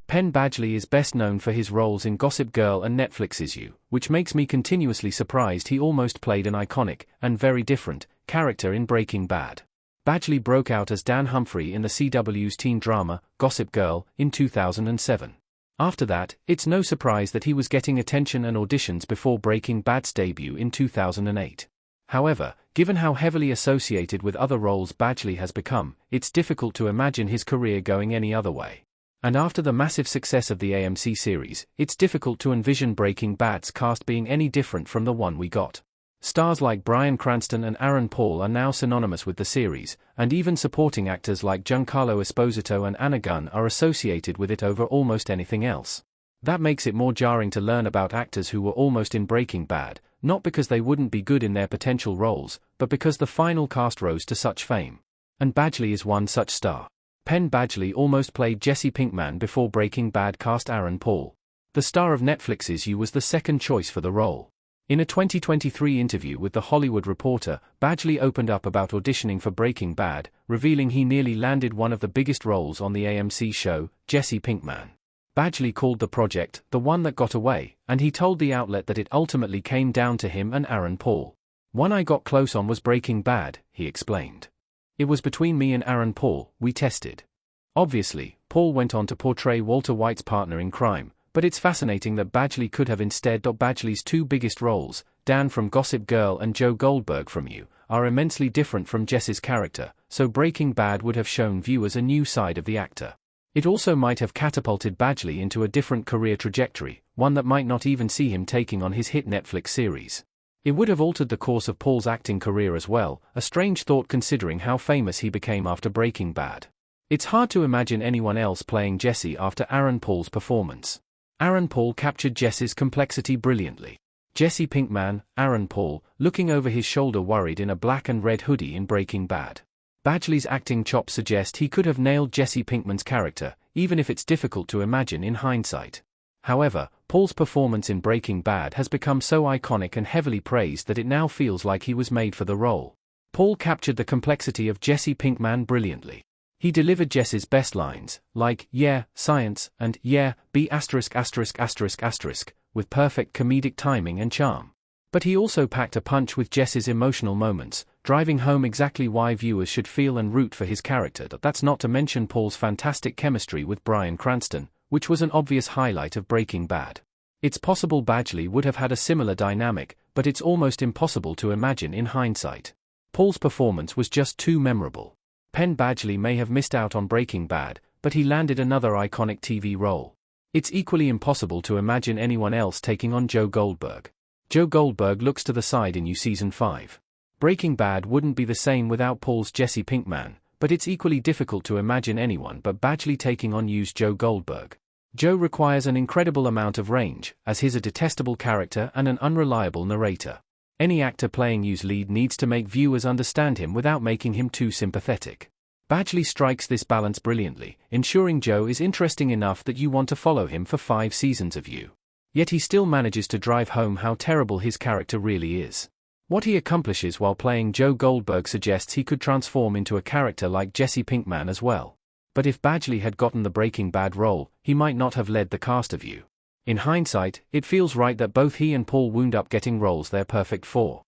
Penn Badgley is best known for his roles in Gossip Girl and Netflix's You, which makes me continuously surprised he almost played an iconic, and very different, character in Breaking Bad. Badgley broke out as Dan Humphrey in the CW's teen drama, Gossip Girl, in 2007. After that, it's no surprise that he was getting attention and auditions before Breaking Bad's debut in 2008. However, given how heavily associated with other roles Badgley has become, it's difficult to imagine his career going any other way. And after the massive success of the AMC series, it's difficult to envision Breaking Bad's cast being any different from the one we got. Stars like Bryan Cranston and Aaron Paul are now synonymous with the series, and even supporting actors like Giancarlo Esposito and Anna Gunn are associated with it over almost anything else. That makes it more jarring to learn about actors who were almost in Breaking Bad, not because they wouldn't be good in their potential roles, but because the final cast rose to such fame. And Badgley is one such star. Penn Badgley almost played Jesse Pinkman before Breaking Bad cast Aaron Paul. The star of Netflix's You was the second choice for the role. In a 2023 interview with The Hollywood Reporter, Badgley opened up about auditioning for Breaking Bad, revealing he nearly landed one of the biggest roles on the AMC show, Jesse Pinkman. Badgley called the project the one that got away, and he told the outlet that it ultimately came down to him and Aaron Paul. One I got close on was Breaking Bad, he explained. It was between me and Aaron Paul, we tested. Obviously, Paul went on to portray Walter White's partner in crime, but it's fascinating that Badgley could have instead. Badgley's two biggest roles, Dan from Gossip Girl and Joe Goldberg from You, are immensely different from Jesse's character, so Breaking Bad would have shown viewers a new side of the actor. It also might have catapulted Badgley into a different career trajectory, one that might not even see him taking on his hit Netflix series. It would have altered the course of Paul's acting career as well, a strange thought considering how famous he became after Breaking Bad. It's hard to imagine anyone else playing Jesse after Aaron Paul's performance. Aaron Paul captured Jesse's complexity brilliantly. Jesse Pinkman, Aaron Paul, looking over his shoulder worried in a black and red hoodie in Breaking Bad. Badgley's acting chops suggest he could have nailed Jesse Pinkman's character, even if it's difficult to imagine in hindsight. However, Paul's performance in Breaking Bad has become so iconic and heavily praised that it now feels like he was made for the role. Paul captured the complexity of Jesse Pinkman brilliantly. He delivered Jesse's best lines, like, "Yeah, science," and "Yeah, B***," with perfect comedic timing and charm. But he also packed a punch with Jesse's emotional moments, driving home exactly why viewers should feel and root for his character. That's not to mention Paul's fantastic chemistry with Bryan Cranston, which was an obvious highlight of Breaking Bad. It's possible Badgley would have had a similar dynamic, but it's almost impossible to imagine in hindsight. Paul's performance was just too memorable. Penn Badgley may have missed out on Breaking Bad, but he landed another iconic TV role. It's equally impossible to imagine anyone else taking on Joe Goldberg. Joe Goldberg looks to the side in You Season 5. Breaking Bad wouldn't be the same without Paul's Jesse Pinkman, but it's equally difficult to imagine anyone but Badgley taking on You's Joe Goldberg. Joe requires an incredible amount of range, as he's a detestable character and an unreliable narrator. Any actor playing You's lead needs to make viewers understand him without making him too sympathetic. Badgley strikes this balance brilliantly, ensuring Joe is interesting enough that you want to follow him for 5 seasons of You. Yet he still manages to drive home how terrible his character really is. What he accomplishes while playing Joe Goldberg suggests he could transform into a character like Jesse Pinkman as well. But if Badgley had gotten the Breaking Bad role, he might not have led the cast of You. In hindsight, it feels right that both he and Paul wound up getting roles they're perfect for.